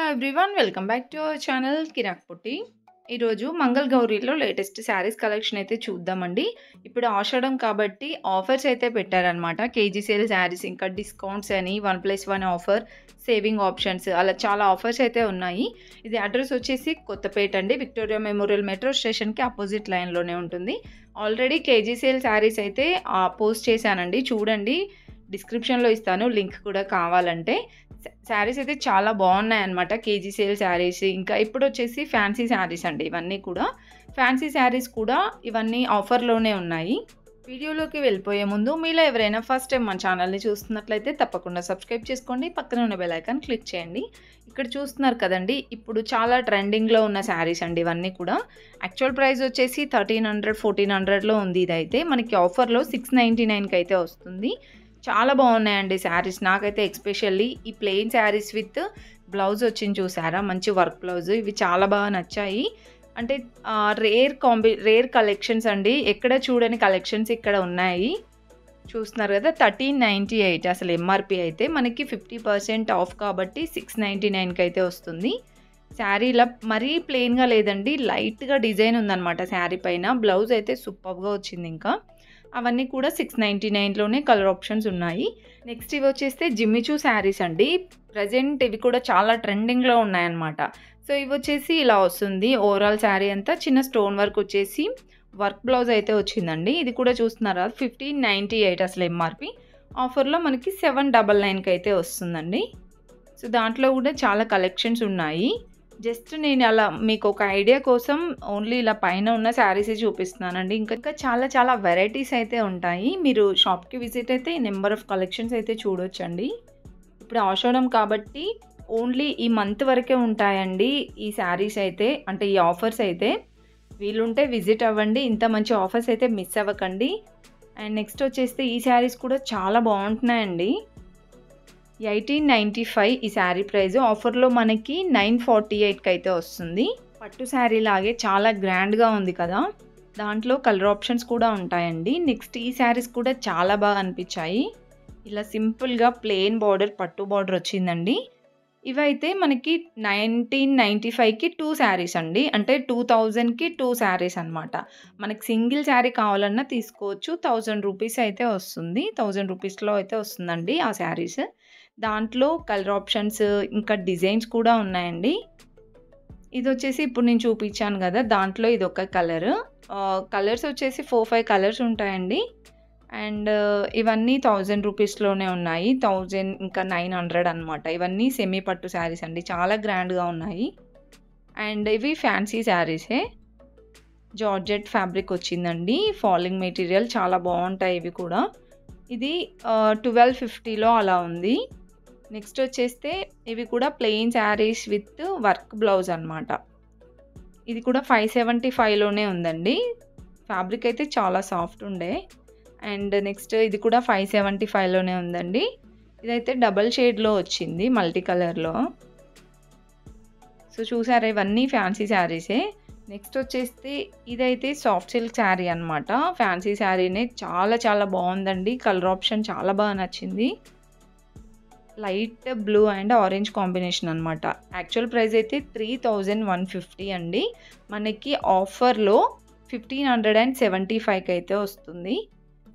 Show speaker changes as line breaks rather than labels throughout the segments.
Everyone welcome back to our channel Kirak Putti. ఈరోజు మంగళ్ గౌరీలో latest sarees collection అయితే చూద్దామండి. ఇప్పుడు ఆషాఢం కాబట్టి ఆఫర్స్ అయితే పెట్టారనమాట. కేజీ సేల్ శారీస్, ఇంకా డిస్కౌంట్స్ అని 1+1 ఆఫర్, సేవింగ్ ఆప్షన్స్, అలా చాలా ఆఫర్స్ అయితే ఉన్నాయి. ఇది అడ్రస్ వచ్చేసి కొత్తపేట అండి, విక్టోరియా మెమోరియల్ మెట్రో స్టేషన్కి అపోజిట్ లైన్లోనే ఉంటుంది. ఆల్రెడీ కేజీ సేల్ శారీస్ అయితే పోస్ట్ చేశానండి, చూడండి, డిస్క్రిప్షన్లో ఇస్తాను లింక్ కూడా కావాలంటే. శారీస్ అయితే చాలా బాగున్నాయన్నమాట, కేజీ సేల్ శారీస్. ఇంకా ఇప్పుడు వచ్చేసి ఫ్యాన్సీ శారీస్ అండి, ఇవన్నీ కూడా ఫ్యాన్సీ శారీస్ కూడా ఇవన్నీ ఆఫర్లోనే ఉన్నాయి. వీడియోలోకి వెళ్ళిపోయే ముందు మీలో ఎవరైనా ఫస్ట్ టైం మన ఛానల్ని చూస్తున్నట్లయితే తప్పకుండా సబ్స్క్రైబ్ చేసుకోండి, పక్కన ఉన్న బెల్ ఐకాన్ క్లిక్ చేయండి. ఇక్కడ చూస్తున్నారు కదండి, ఇప్పుడు చాలా ట్రెండింగ్లో ఉన్న శారీస్ అండి ఇవన్నీ కూడా. యాక్చువల్ ప్రైస్ వచ్చేసి 1300-1400లో ఉంది. ఇదైతే మనకి ఆఫర్లో 699కి అయితే వస్తుంది. చాలా బాగున్నాయండి శారీస్. నాకైతే ఎక్స్పెషల్లీ ఈ ప్లెయిన్ శారీస్ విత్ బ్లౌజ్ వచ్చింది చూసారా, మంచి వర్క్ బ్లౌజ్, ఇవి చాలా బాగా నచ్చాయి. అంటే రేర్ కలెక్షన్స్ అండి, ఎక్కడ చూడని కలెక్షన్స్ ఇక్కడ ఉన్నాయి. చూస్తున్నారు కదా, 1398 అసలు ఎంఆర్పి అయితే మనకి 50% ఆఫ్ కాబట్టి 699కి అయితే వస్తుంది. శారీ ఇలా మరీ ప్లెయిన్గా లేదండి, లైట్గా డిజైన్ ఉందన్నమాట శారీ పైన. బ్లౌజ్ అయితే సూపర్గా వచ్చింది. ఇంకా అవన్నీ కూడా 699లోనే కలర్ ఆప్షన్స్ ఉన్నాయి. నెక్స్ట్ ఇవి వచ్చేస్తే జిమ్మిచూ శారీస్ అండి. ప్రజెంట్ ఇవి కూడా చాలా ట్రెండింగ్లో ఉన్నాయన్నమాట. సో ఇవి వచ్చేసి ఇలా వస్తుంది, ఓవరాల్ శారీ అంతా చిన్న స్టోన్ వర్క్ వచ్చేసి వర్క్ బ్లౌజ్ అయితే వచ్చిందండి. ఇది కూడా చూస్తున్నారా, 1598 అసలు ఎంఆర్పి. ఆఫర్లో మనకి 799కి అయితే వస్తుందండి. సో దాంట్లో కూడా చాలా కలెక్షన్స్ ఉన్నాయి. జస్ట్ నేను అలా మీకు ఒక ఐడియా కోసం ఓన్లీ ఇలా పైన ఉన్న శారీసే చూపిస్తున్నానండి. ఇంకా చాలా వెరైటీస్ అయితే ఉంటాయి. మీరు షాప్కి విజిట్ అయితే నెంబర్ ఆఫ్ కలెక్షన్స్ అయితే చూడొచ్చండి. ఇప్పుడు ఆషాఢం కాబట్టి ఓన్లీ ఈ మంత్ వరకే ఉంటాయండి ఈ శారీస్ అయితే, అంటే ఈ ఆఫర్స్ అయితే. వీలుంటే విజిట్ అవ్వండి, ఇంత మంచి ఆఫర్స్ అయితే మిస్ అవ్వకండి. అండ్ నెక్స్ట్ వచ్చేస్తే ఈ శారీస్ కూడా చాలా బాగుంటున్నాయండి. 1895 ఈ శారీ ప్రైస్. ఆఫర్లో మనకి 948కి అయితే వస్తుంది. పట్టు శారీ లాగే చాలా గ్రాండ్గా ఉంది కదా, దాంట్లో కలర్ ఆప్షన్స్ కూడా ఉంటాయండి. నెక్స్ట్ ఈ శారీస్ కూడా చాలా బాగా అనిపించాయి. ఇలా సింపుల్గా ప్లెయిన్ బార్డర్, పట్టు బార్డర్ వచ్చిందండి. ఇవైతే మనకి 1995కి 2 శారీస్ అండి, అంటే 2000కి 2 శారీస్ అనమాట. మనకి సింగిల్ శారీ కావాలన్నా తీసుకోవచ్చు. 1000 రూపీస్ అయితే వస్తుంది, 1000 రూపీస్లో అయితే వస్తుందండి ఆ శారీస్. దాంట్లో కలర్ ఆప్షన్స్ ఇంకా డిజైన్స్ కూడా ఉన్నాయండి. ఇది వచ్చేసి ఇప్పుడు నేను చూపించాను కదా, దాంట్లో ఇది ఒక కలర్. కలర్స్ వచ్చేసి 4-5 కలర్స్ ఉంటాయండి. అండ్ ఇవన్నీ 1000 రూపీస్లోనే ఉన్నాయి. 1000 ఇంకా 900 అనమాట. ఇవన్నీ సెమీ పట్టు శారీస్ అండి, చాలా గ్రాండ్గా ఉన్నాయి. అండ్ ఇవి ఫ్యాన్సీ శారీసే, జార్జెట్ ఫ్యాబ్రిక్ వచ్చిందండి, ఫాలింగ్ మెటీరియల్, చాలా బాగుంటాయి ఇవి కూడా. ఇది 1250లో అలా ఉంది. నెక్స్ట్ వచ్చేస్తే ఇవి కూడా plain saris with work blouse అనమాట. ఇది కూడా 575లోనే ఉందండి. ఫ్యాబ్రిక్ అయితే చాలా సాఫ్ట్ ఉండే. అండ్ నెక్స్ట్ ఇది కూడా 575లోనే ఉందండి. ఇదైతే డబల్ షేడ్లో వచ్చింది, మల్టీ కలర్లో. సో చూసారా, ఇవన్నీ ఫ్యాన్సీ శారీసే. నెక్స్ట్ వచ్చేస్తే ఇదైతే సాఫ్ట్ సిల్క్ శారీ అనమాట. ఫ్యాన్సీ శారీనే, చాలా బాగుందండి. కలర్ ఆప్షన్ చాలా బాగా నచ్చింది. Light blue and orange combination అనమాట. యాక్చువల్ ప్రైస్ అయితే 3150 అండి. మనకి ఆఫర్లో 1575కి అయితే వస్తుంది.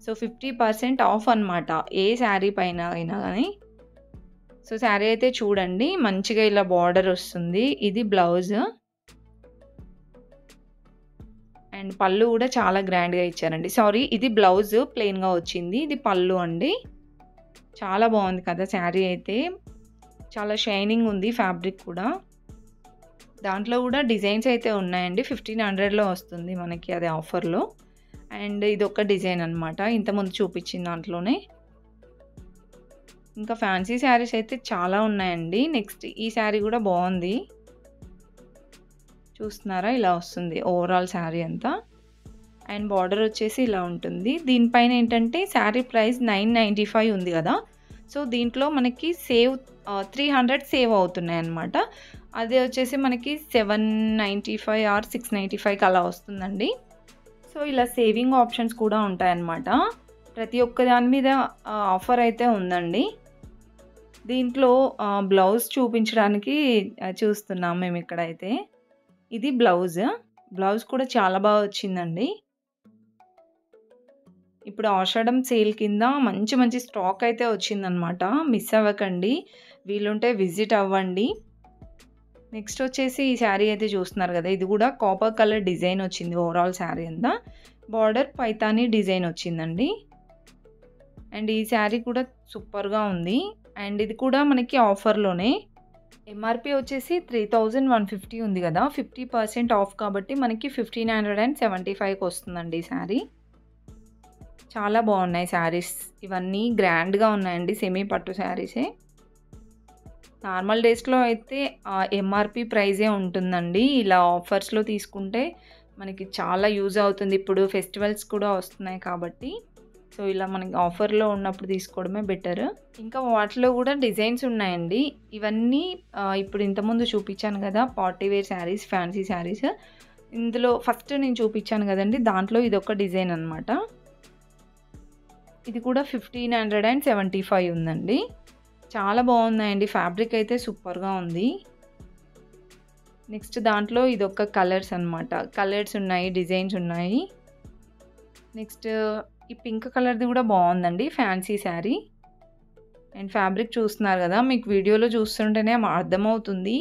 సో 50% ఆఫ్ అనమాట ఏ శారీ పైన అయినా కానీ. సో శారీ అయితే చూడండి, మంచిగా ఇలా బార్డర్ వస్తుంది. ఇది బ్లౌజ్ అండ్ పళ్ళు కూడా చాలా గ్రాండ్గా ఇచ్చారండి. సారీ, ఇది బ్లౌజ్ ప్లెయిన్గా వచ్చింది, ఇది పళ్ళు అండి. చాలా బాగుంది కదా శారీ అయితే, చాలా షైనింగ్ ఉంది ఫ్యాబ్రిక్ కూడా. దాంట్లో కూడా డిజైన్స్ అయితే ఉన్నాయండి. 1500లో వస్తుంది మనకి అది ఆఫర్లో. అండ్ ఇది ఒక డిజైన్ అనమాట, ఇంతకుముందు చూపించిన దాంట్లోనే. ఇంకా ఫ్యాన్సీ శారీస్ అయితే చాలా ఉన్నాయండి. నెక్స్ట్ ఈ శారీ కూడా బాగుంది, చూస్తున్నారా, ఇలా వస్తుంది ఓవరాల్ శారీ అంతా. అండ్ బార్డర్ వచ్చేసి ఇలా ఉంటుంది. దీనిపైన ఏంటంటే శారీ ప్రైస్ 995 ఉంది కదా, సో దీంట్లో మనకి 300 సేవ్ అవుతున్నాయి అన్నమాట. అదే వచ్చేసి మనకి 795 ఆర్ 695కి అలా వస్తుందండి. సో ఇలా సేవింగ్ ఆప్షన్స్ కూడా ఉంటాయన్నమాట. ప్రతి ఒక్క దాని మీద ఆఫర్ అయితే ఉందండి. దీంట్లో బ్లౌజ్ చూపించడానికి చూస్తున్నాం మేము ఇక్కడైతే. ఇది బ్లౌజ్. బ్లౌజ్ కూడా చాలా బాగా వచ్చిందండి. ఇప్పుడు ఆషాఢం సేల్ కింద మంచి మంచి స్టాక్ అయితే వచ్చిందనమాట. మిస్ అవ్వకండి. వీలుంటే విజిట్ అవ్వండి. నెక్స్ట్ వచ్చేసి ఈ శారీ అయితే చూస్తున్నారు కదా! ఇది కూడా కాపర్ కలర్ డిజైన్ వచ్చింది ఓవరాల్ శారీ అంతా. బార్డర్ పైతాని డిజైన్ వచ్చిందండి. అండ్ ఈ శారీ కూడా సూపర్‌గా ఉంది. అండ్ ఇది కూడా మనకి ఆఫర్‌లోనే. ఎంఆర్‌పీ వచ్చేసి 3150 ఉంది కదా! 50% ఆఫ్ కాబట్టి మనకి 1575కి వస్తుందండి ఈ శారీ. చాలా బాగున్నాయి శారీస్. ఇవన్నీ గ్రాండ్‌గా ఉన్నాయండి. సెమీ పట్టు శారీసే. నార్మల్ డేస్‌లో అయితే ఎంఆర్‌పీ ప్రైజే ఉంటుందండి. ఇలా ఆఫర్స్‌లో తీసుకుంటే మనకి చాలా యూజ్ అవుతుంది. ఇప్పుడు ఫెస్టివల్స్ కూడా వస్తున్నాయి కాబట్టి. సో, ఇలా మనకి ఆఫర్‌లో ఉన్నప్పుడు తీసుకోవడమే బెటర్. ఇంకా వాటిలో కూడా డిజైన్స్ ఉన్నాయండి. ఇవన్నీ ఇప్పుడు ఇంతకుముందు చూపించాను కదా! Party wear saris, fancy saris. ఇందులో ఫస్ట్ నేను చూపించాను కదండీ! దాంట్లో ఇదొక డిజైన్ అనమాట. ఇది కూడా 1575 ఉందండి. చాలా బాగున్నాయండి. ఫ్యాబ్రిక్ అయితే సూపర్‌గా ఉంది. నెక్స్ట్ దాంట్లో ఇదొక కలర్స్ అనమాట. కలర్స్ ఉన్నాయి, డిజైన్స్ ఉన్నాయి. నెక్స్ట్ ఈ పింక్ కలర్‌ది కూడా బాగుందండి. ఫ్యాన్సీ శారీ. అండ్ ఫ్యాబ్రిక్ చూస్తున్నారు కదా! మీకు వీడియోలో చూస్తుంటేనే అర్థమవుతుంది.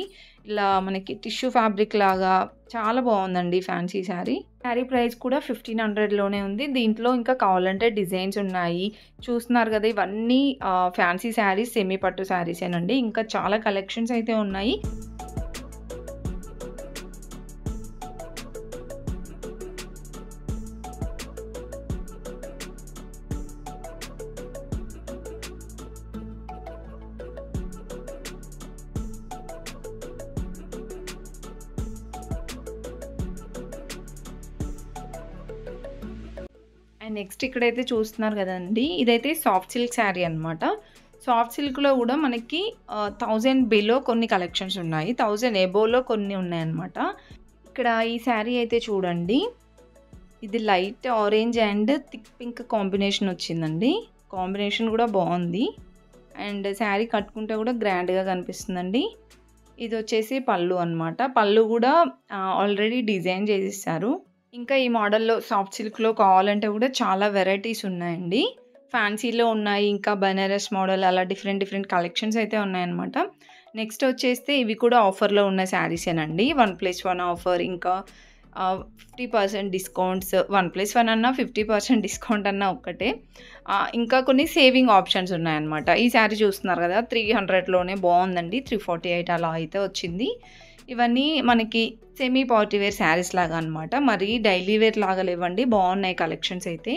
ఇలా మనకి టిష్యూ ఫ్యాబ్రిక్ లాగా చాలా బాగుందండి ఫ్యాన్సీ శారీ. శారీ ప్రైస్ కూడా 1500లోనే ఉంది. దీంట్లో ఇంకా కావాలంటే డిజైన్స్ ఉన్నాయి. చూస్తున్నారు కదా! ఇవన్నీ ఫ్యాన్సీ శారీస్, సెమీ పట్టు శారీసేనండి. ఇంకా చాలా కలెక్షన్స్ అయితే ఉన్నాయి. అండ్ నెక్స్ట్ ఇక్కడైతే చూస్తున్నారు కదండీ! ఇదైతే సాఫ్ట్ సిల్క్ శారీ అనమాట. సాఫ్ట్ సిల్క్‌లో కూడా మనకి 1000 బిలో కొన్ని కలెక్షన్స్ ఉన్నాయి. 1000 అబోవ్‌లో కొన్ని ఉన్నాయన్నమాట. ఇక్కడ ఈ శారీ అయితే చూడండి. ఇది light orange and thick pink combination వచ్చిందండి. కాంబినేషన్ కూడా బాగుంది. అండ్ శారీ కట్టుకుంటే కూడా గ్రాండ్‌గా కనిపిస్తుందండి. ఇది వచ్చేసి పళ్ళు అనమాట. పళ్ళు కూడా ఆల్రెడీ డిజైన్ చేసేసారు. ఇంకా ఈ మోడల్‌లో సాఫ్ట్ సిల్క్‌లో కావాలంటే కూడా చాలా వెరైటీస్ ఉన్నాయండి. ఫ్యాన్సీలో ఉన్నాయి. ఇంకా బనారస్ మోడల్ అలా డిఫరెంట్ కలెక్షన్స్ అయితే ఉన్నాయన్నమాట. నెక్స్ట్ వచ్చేస్తే ఇవి కూడా ఆఫర్‌లో ఉన్న శారీసేనండి. 1+1 ఆఫర్. ఇంకా 50% డిస్కౌంట్స్. 1+1 అన్నా 50% డిస్కౌంట్ అన్నా ఒక్కటే. ఇంకా కొన్ని సేవింగ్ ఆప్షన్స్ ఉన్నాయన్నమాట. ఈ శారీ చూస్తున్నారు కదా! 300లోనే బాగుందండి. 348 అలా అయితే వచ్చింది. ఇవన్నీ మనకి సెమీ పార్టీ వేర్ శారీస్ లాగా అనమాట. మరి డైలీ వేర్ లాగా లేవండి. బాగున్నాయి కలెక్షన్స్ అయితే.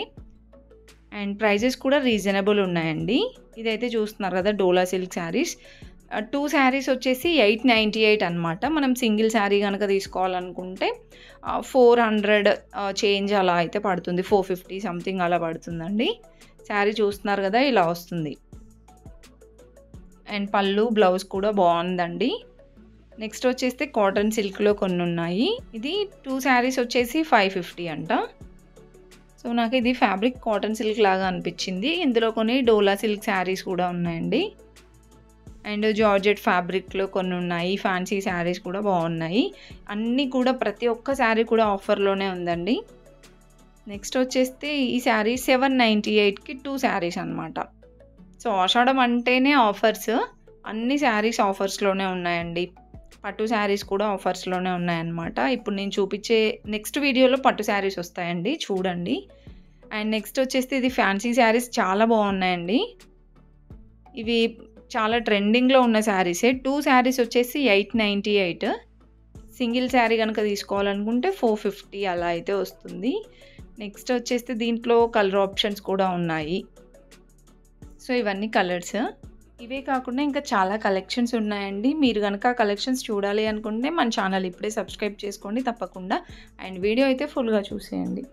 అండ్ ప్రైజెస్ కూడా రీజనబుల్ ఉన్నాయండి. ఇదైతే చూస్తున్నారు కదా! డోలా సిల్క్ శారీస్. 2 శారీస్ వచ్చేసి 898 అనమాట. మనం సింగిల్ శారీ కనుక తీసుకోవాలనుకుంటే 400 చేంజ్ అలా అయితే పడుతుంది. 450 సంథింగ్ అలా పడుతుందండి. శారీ చూస్తున్నారు కదా! ఇలా వస్తుంది. అండ్ పళ్ళు, బ్లౌజ్ కూడా బాగుందండి. నెక్స్ట్ వచ్చేస్తే కాటన్ సిల్క్‌లో కొన్ని ఉన్నాయి. ఇది 2 శారీస్ వచ్చేసి 550 అంట. సో, నాకు ఇది ఫ్యాబ్రిక్ కాటన్ సిల్క్ లాగా అనిపించింది. ఇందులో కొన్ని డోలా సిల్క్ శారీస్ కూడా ఉన్నాయండి. అండ్ జార్జెట్ ఫ్యాబ్రిక్‌లో కొన్ని ఉన్నాయి. ఫ్యాన్సీ శారీస్ కూడా బాగున్నాయి. అన్నీ కూడా ప్రతి ఒక్క శారీ కూడా ఆఫర్‌లోనే ఉందండి. నెక్స్ట్ వచ్చేస్తే ఈ శారీ 798కి 2 శారీస్ అనమాట. సో, ఆషాఢం అంటేనే ఆఫర్స్. అన్ని శారీస్ ఆఫర్స్‌లోనే ఉన్నాయండి. పట్టు శారీస్ కూడా ఆఫర్స్‌లోనే ఉన్నాయన్నమాట. ఇప్పుడు నేను చూపించే నెక్స్ట్ వీడియోలో పట్టు శారీస్ వస్తాయండి. చూడండి. అండ్ నెక్స్ట్ వచ్చేసి ఇది ఫ్యాన్సీ శారీస్ చాలా బాగున్నాయండి. ఇవి చాలా ట్రెండింగ్‌లో ఉన్న శారీసే. 2 శారీస్ వచ్చేసి 898. సింగిల్ శారీ కనుక తీసుకోవాలనుకుంటే 450 అలా అయితే వస్తుంది. నెక్స్ట్ వచ్చేస్తే దీంట్లో కలర్ ఆప్షన్స్ కూడా ఉన్నాయి. సో, ఇవన్నీ కలర్స్. ఇవే కాకుండా ఇంకా చాలా కలెక్షన్స్ ఉన్నాయండి. మీరు గనక కలెక్షన్స్ చూడాలి అనుకుంటే మన ఛానల్ ఇప్పుడే సబ్స్క్రైబ్ చేసుకోండి తప్పకుండా. అండ్ వీడియో అయితే ఫుల్‌గా చూసేయండి.